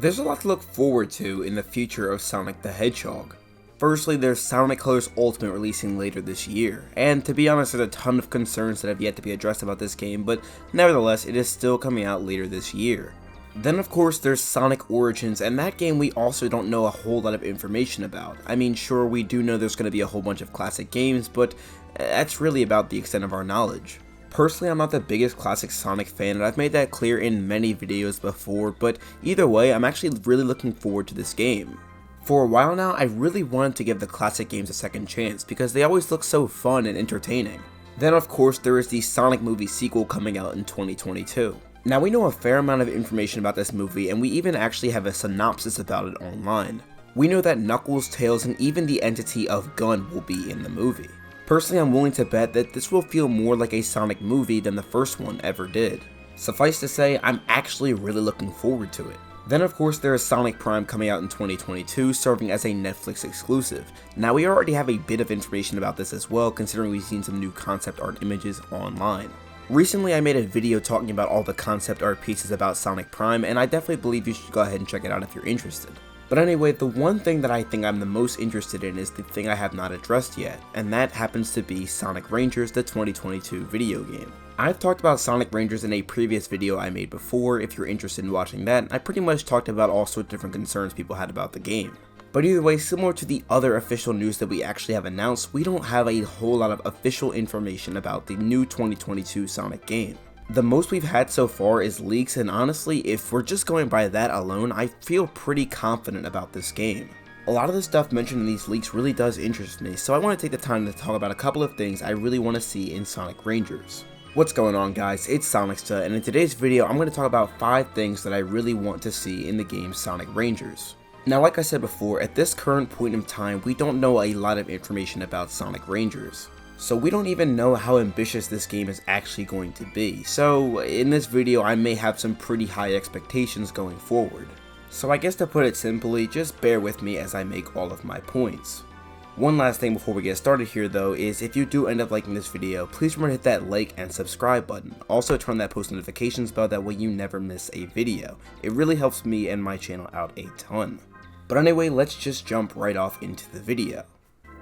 There's a lot to look forward to in the future of Sonic the Hedgehog. Firstly, there's Sonic Colors Ultimate releasing later this year, and to be honest, there's a ton of concerns that have yet to be addressed about this game, but nevertheless, it is still coming out later this year. Then of course there's Sonic Origins, and that game we also don't know a whole lot of information about. I mean, sure, we do know there's going to be a whole bunch of classic games, but that's really about the extent of our knowledge. Personally, I'm not the biggest classic Sonic fan, and I've made that clear in many videos before, but either way, I'm actually really looking forward to this game. For a while now, I really wanted to give the classic games a second chance, because they always look so fun and entertaining. Then of course there is the Sonic movie sequel coming out in 2022. Now we know a fair amount of information about this movie, and we even actually have a synopsis about it online. We know that Knuckles, Tails, and even the entity of Gun will be in the movie. Personally, I'm willing to bet that this will feel more like a Sonic movie than the first one ever did. Suffice to say, I'm actually really looking forward to it. Then of course there is Sonic Prime coming out in 2022, serving as a Netflix exclusive. Now we already have a bit of information about this as well, considering we've seen some new concept art images online. Recently I made a video talking about all the concept art pieces about Sonic Prime, and I definitely believe you should go ahead and check it out if you're interested. But anyway, the one thing that I think I'm the most interested in is the thing I have not addressed yet, and that happens to be Sonic Rangers, the 2022 video game. I've talked about Sonic Rangers in a previous video I made before. If you're interested in watching that, I pretty much talked about all sorts of different concerns people had about the game. But either way, similar to the other official news that we actually have announced, we don't have a whole lot of official information about the new 2022 Sonic game. The most we've had so far is leaks, and honestly, if we're just going by that alone, I feel pretty confident about this game. A lot of the stuff mentioned in these leaks really does interest me, so I want to take the time to talk about a couple of things I really want to see in Sonic Rangers. What's going on, guys? It's SONICSTA, and in today's video I'm going to talk about 5 things that I really want to see in the game Sonic Rangers. Now, like I said before, at this current point in time, we don't know a lot of information about Sonic Rangers. So we don't even know how ambitious this game is actually going to be, so in this video I may have some pretty high expectations going forward. So I guess to put it simply, just bear with me as I make all of my points. One last thing before we get started here though is if you do end up liking this video, please remember to hit that like and subscribe button. Also turn that post notifications bell, that way you never miss a video. It really helps me and my channel out a ton. But anyway, let's just jump right off into the video.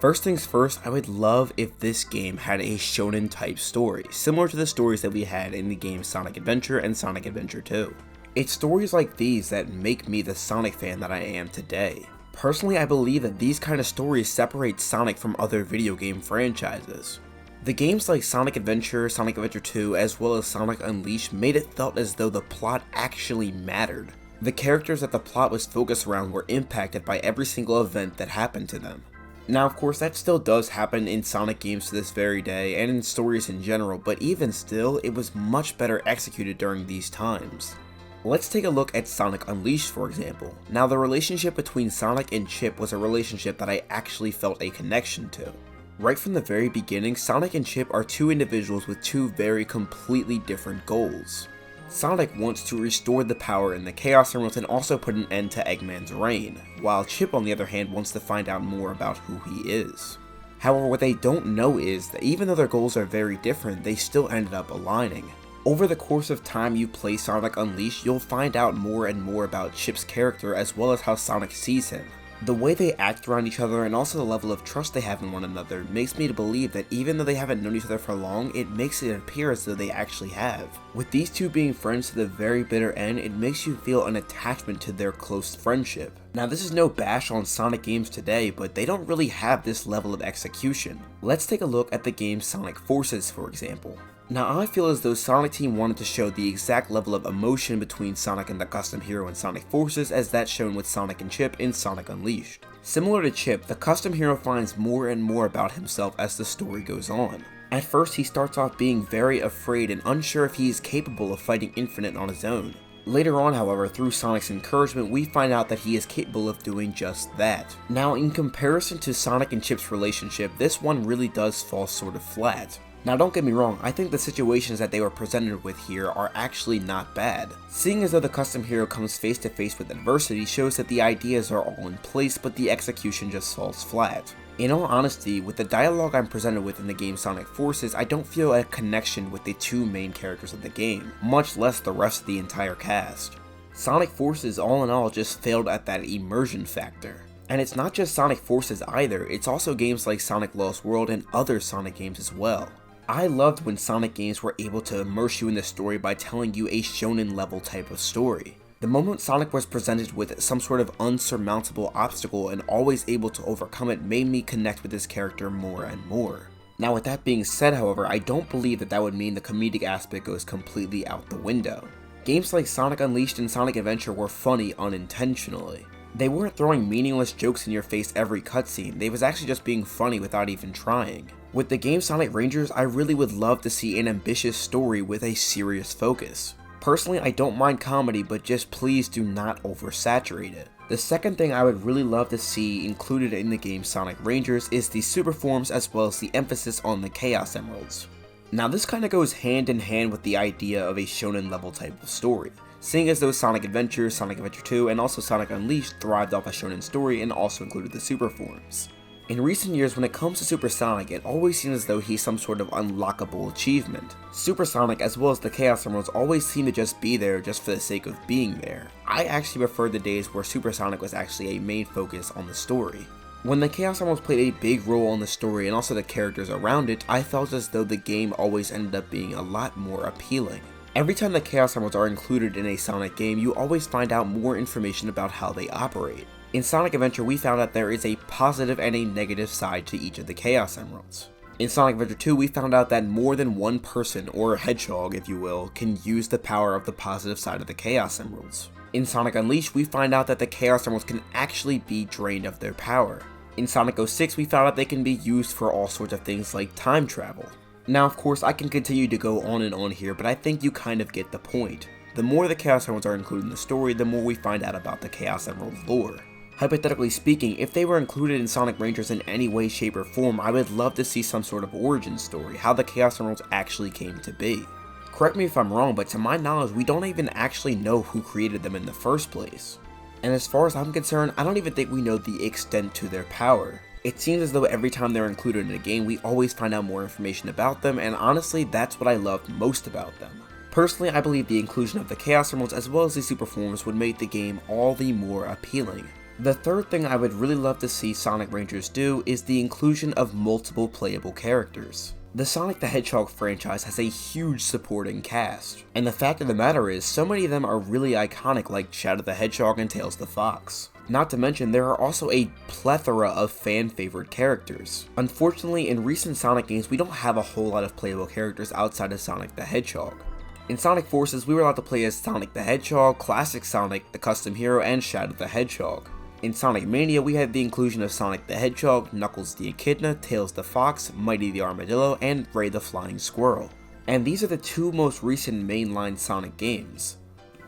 First things first, I would love if this game had a shonen type story, similar to the stories that we had in the games Sonic Adventure and Sonic Adventure 2. It's stories like these that make me the Sonic fan that I am today. Personally, I believe that these kind of stories separate Sonic from other video game franchises. The games like Sonic Adventure, Sonic Adventure 2, as well as Sonic Unleashed made it felt as though the plot actually mattered. The characters that the plot was focused around were impacted by every single event that happened to them. Now of course that still does happen in Sonic games to this very day, and in stories in general, but even still, it was much better executed during these times. Let's take a look at Sonic Unleashed for example. Now the relationship between Sonic and Chip was a relationship that I actually felt a connection to. Right from the very beginning, Sonic and Chip are two individuals with two very completely different goals. Sonic wants to restore the power in the Chaos Emeralds and also put an end to Eggman's reign, while Chip on the other hand wants to find out more about who he is. However, what they don't know is that even though their goals are very different, they still ended up aligning. Over the course of time you play Sonic Unleashed, you'll find out more and more about Chip's character as well as how Sonic sees him. The way they act around each other and also the level of trust they have in one another makes me to believe that even though they haven't known each other for long, it makes it appear as though they actually have. With these two being friends to the very bitter end, it makes you feel an attachment to their close friendship. Now this is no bash on Sonic games today, but they don't really have this level of execution. Let's take a look at the game Sonic Forces for example. Now I feel as though Sonic Team wanted to show the exact level of emotion between Sonic and the custom hero in Sonic Forces as that shown with Sonic and Chip in Sonic Unleashed. Similar to Chip, the custom hero finds more and more about himself as the story goes on. At first he starts off being very afraid and unsure if he is capable of fighting Infinite on his own. Later on, however, through Sonic's encouragement, we find out that he is capable of doing just that. Now in comparison to Sonic and Chip's relationship, this one really does fall sort of flat. Now don't get me wrong, I think the situations that they were presented with here are actually not bad. Seeing as though the custom hero comes face to face with adversity shows that the ideas are all in place, but the execution just falls flat. In all honesty, with the dialogue I'm presented with in the game Sonic Forces, I don't feel a connection with the two main characters of the game, much less the rest of the entire cast. Sonic Forces all in all just failed at that immersion factor. And it's not just Sonic Forces either, it's also games like Sonic Lost World and other Sonic games as well. I loved when Sonic games were able to immerse you in the story by telling you a shonen level type of story. The moment Sonic was presented with some sort of unsurmountable obstacle and always able to overcome it made me connect with this character more and more. Now with that being said, however, I don't believe that would mean the comedic aspect goes completely out the window. Games like Sonic Unleashed and Sonic Adventure were funny unintentionally. They weren't throwing meaningless jokes in your face every cutscene, they was actually just being funny without even trying. With the game Sonic Rangers, I really would love to see an ambitious story with a serious focus. Personally, I don't mind comedy, but just please do not oversaturate it. The second thing I would really love to see included in the game Sonic Rangers is the super forms as well as the emphasis on the Chaos Emeralds. Now this kinda goes hand in hand with the idea of a shonen level type of story, seeing as though Sonic Adventure, Sonic Adventure 2, and also Sonic Unleashed thrived off a Shonen Story and also included the super forms. In recent years, when it comes to Super Sonic, it always seems as though he's some sort of unlockable achievement. Super Sonic as well as the Chaos Emeralds always seem to just be there just for the sake of being there. I actually prefer the days where Super Sonic was actually a main focus on the story. When the Chaos Emeralds played a big role in the story and also the characters around it, I felt as though the game always ended up being a lot more appealing. Every time the Chaos Emeralds are included in a Sonic game, you always find out more information about how they operate. In Sonic Adventure, we found out there is a positive and a negative side to each of the Chaos Emeralds. In Sonic Adventure 2, we found out that more than one person, or Hedgehog if you will, can use the power of the positive side of the Chaos Emeralds. In Sonic Unleashed, we find out that the Chaos Emeralds can actually be drained of their power. In Sonic 06, we found out they can be used for all sorts of things like time travel. Now of course, I can continue to go on and on here, but I think you kind of get the point. The more the Chaos Emeralds are included in the story, the more we find out about the Chaos Emerald lore. Hypothetically speaking, if they were included in Sonic Rangers in any way, shape, or form, I would love to see some sort of origin story, how the Chaos Emeralds actually came to be. Correct me if I'm wrong, but to my knowledge, we don't even actually know who created them in the first place. And as far as I'm concerned, I don't even think we know the extent to their power. It seems as though every time they're included in a game, we always find out more information about them, and honestly, that's what I loved most about them. Personally, I believe the inclusion of the Chaos Emeralds as well as the super forms would make the game all the more appealing. The third thing I would really love to see Sonic Rangers do is the inclusion of multiple playable characters. The Sonic the Hedgehog franchise has a huge supporting cast, and the fact of the matter is, so many of them are really iconic like Shadow the Hedgehog and Tails the Fox. Not to mention, there are also a plethora of fan-favorite characters. Unfortunately, in recent Sonic games, we don't have a whole lot of playable characters outside of Sonic the Hedgehog. In Sonic Forces, we were allowed to play as Sonic the Hedgehog, Classic Sonic, the Custom Hero, and Shadow the Hedgehog. In Sonic Mania, we had the inclusion of Sonic the Hedgehog, Knuckles the Echidna, Tails the Fox, Mighty the Armadillo, and Ray the Flying Squirrel. And these are the two most recent mainline Sonic games.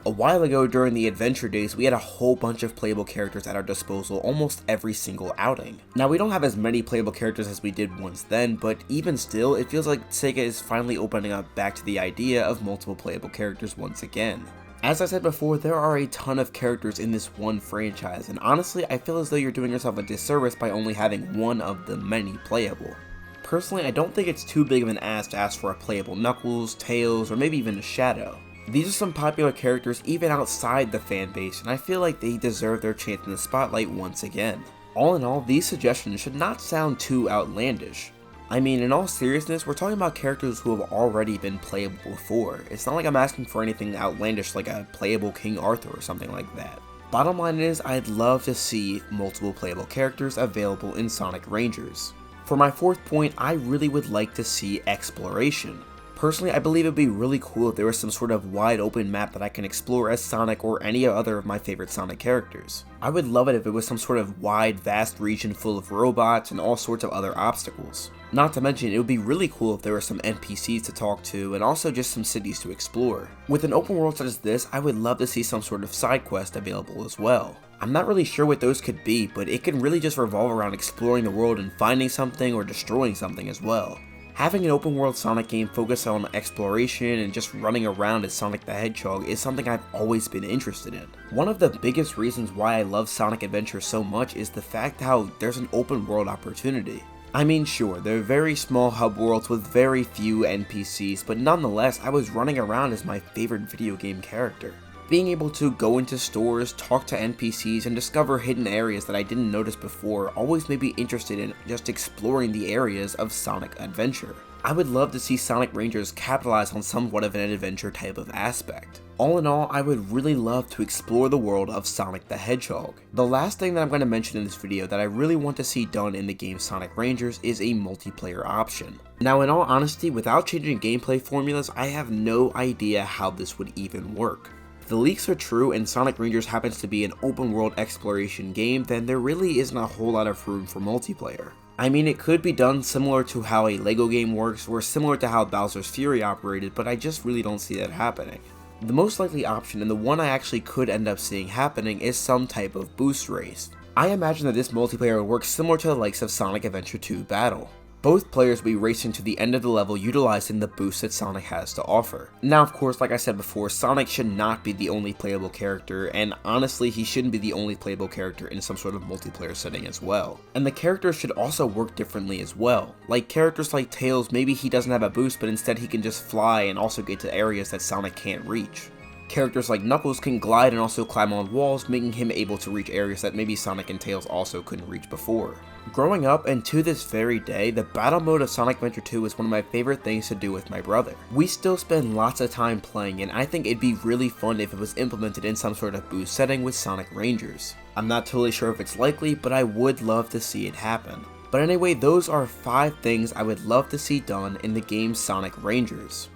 A while ago during the adventure days, we had a whole bunch of playable characters at our disposal almost every single outing. Now we don't have as many playable characters as we did once then, but even still, it feels like Sega is finally opening up back to the idea of multiple playable characters once again. As I said before, there are a ton of characters in this one franchise, and honestly, I feel as though you're doing yourself a disservice by only having one of the many playable. Personally, I don't think it's too big of an ask to ask for a playable Knuckles, Tails, or maybe even a Shadow. These are some popular characters even outside the fanbase, and I feel like they deserve their chance in the spotlight once again. All in all, these suggestions should not sound too outlandish. I mean, in all seriousness, we're talking about characters who have already been playable before. It's not like I'm asking for anything outlandish like a playable King Arthur or something like that. Bottom line is, I'd love to see multiple playable characters available in Sonic Rangers. For my fourth point, I really would like to see exploration. Personally, I believe it'd be really cool if there was some sort of wide open map that I can explore as Sonic or any other of my favorite Sonic characters. I would love it if it was some sort of wide, vast region full of robots and all sorts of other obstacles. Not to mention, it would be really cool if there were some NPCs to talk to and also just some cities to explore. With an open world such as this, I would love to see some sort of side quest available as well. I'm not really sure what those could be, but it can really just revolve around exploring the world and finding something or destroying something as well. Having an open world Sonic game focused on exploration and just running around as Sonic the Hedgehog is something I've always been interested in. One of the biggest reasons why I love Sonic Adventure so much is the fact how there's an open world opportunity. I mean, sure, they're very small hub worlds with very few NPCs, but nonetheless, I was running around as my favorite video game character. Being able to go into stores, talk to NPCs, and discover hidden areas that I didn't notice before always made me interested in just exploring the areas of Sonic Adventure. I would love to see Sonic Rangers capitalize on somewhat of an adventure type of aspect. All in all, I would really love to explore the world of Sonic the Hedgehog. The last thing that I'm going to mention in this video that I really want to see done in the game Sonic Rangers is a multiplayer option. Now, in all honesty, without changing gameplay formulas, I have no idea how this would even work. If the leaks are true and Sonic Rangers happens to be an open world exploration game, then there really isn't a whole lot of room for multiplayer. I mean, it could be done similar to how a LEGO game works, or similar to how Bowser's Fury operated, but I just really don't see that happening. The most likely option, and the one I actually could end up seeing happening, is some type of boost race. I imagine that this multiplayer would work similar to the likes of Sonic Adventure 2 Battle. Both players will be racing to the end of the level utilizing the boost that Sonic has to offer. Now, of course, like I said before, Sonic should not be the only playable character, and honestly, he shouldn't be the only playable character in some sort of multiplayer setting as well. And the characters should also work differently as well. Like characters like Tails, maybe he doesn't have a boost, but instead he can just fly and also get to areas that Sonic can't reach. Characters like Knuckles can glide and also climb on walls, making him able to reach areas that maybe Sonic and Tails also couldn't reach before. Growing up, and to this very day, the battle mode of Sonic Adventure 2 is one of my favorite things to do with my brother. We still spend lots of time playing, and I think it'd be really fun if it was implemented in some sort of boost setting with Sonic Rangers. I'm not totally sure if it's likely, but I would love to see it happen. But anyway, those are 5 things I would love to see done in the game Sonic Rangers.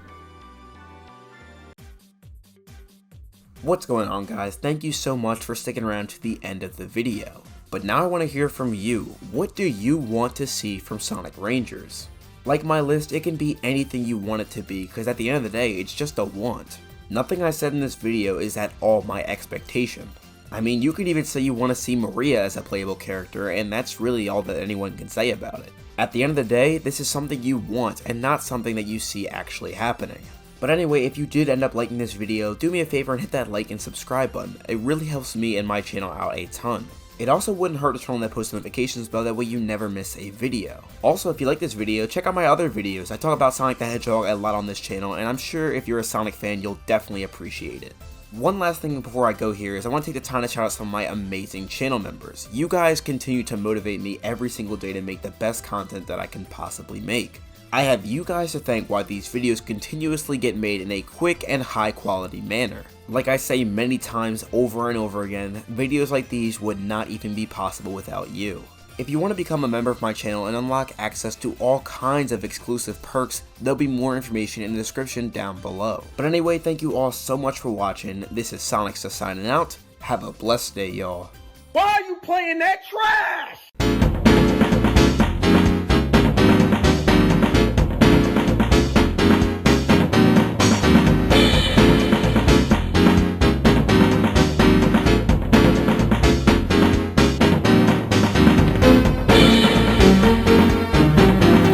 What's going on, guys? Thank you so much for sticking around to the end of the video. But now I want to hear from you. What do you want to see from Sonic Rangers? Like my list, it can be anything you want it to be, because at the end of the day, it's just a want. Nothing I said in this video is at all my expectation. I mean, you could even say you want to see Maria as a playable character, and that's really all that anyone can say about it. At the end of the day, this is something you want, and not something that you see actually happening. But anyway, if you did end up liking this video, do me a favor and hit that like and subscribe button. It really helps me and my channel out a ton. It also wouldn't hurt to turn on that post notifications bell, that way you never miss a video. Also, if you like this video, check out my other videos. I talk about Sonic the Hedgehog a lot on this channel, and I'm sure if you're a Sonic fan, you'll definitely appreciate it. One last thing before I go here is I want to take the time to shout out some of my amazing channel members. You guys continue to motivate me every single day to make the best content that I can possibly make. I have you guys to thank why these videos continuously get made in a quick and high quality manner. Like I say many times over and over again, videos like these would not even be possible without you. If you want to become a member of my channel and unlock access to all kinds of exclusive perks, there'll be more information in the description down below. But anyway, thank you all so much for watching. This is SONICSTA signing out. Have a blessed day, y'all. Why are you playing that trash?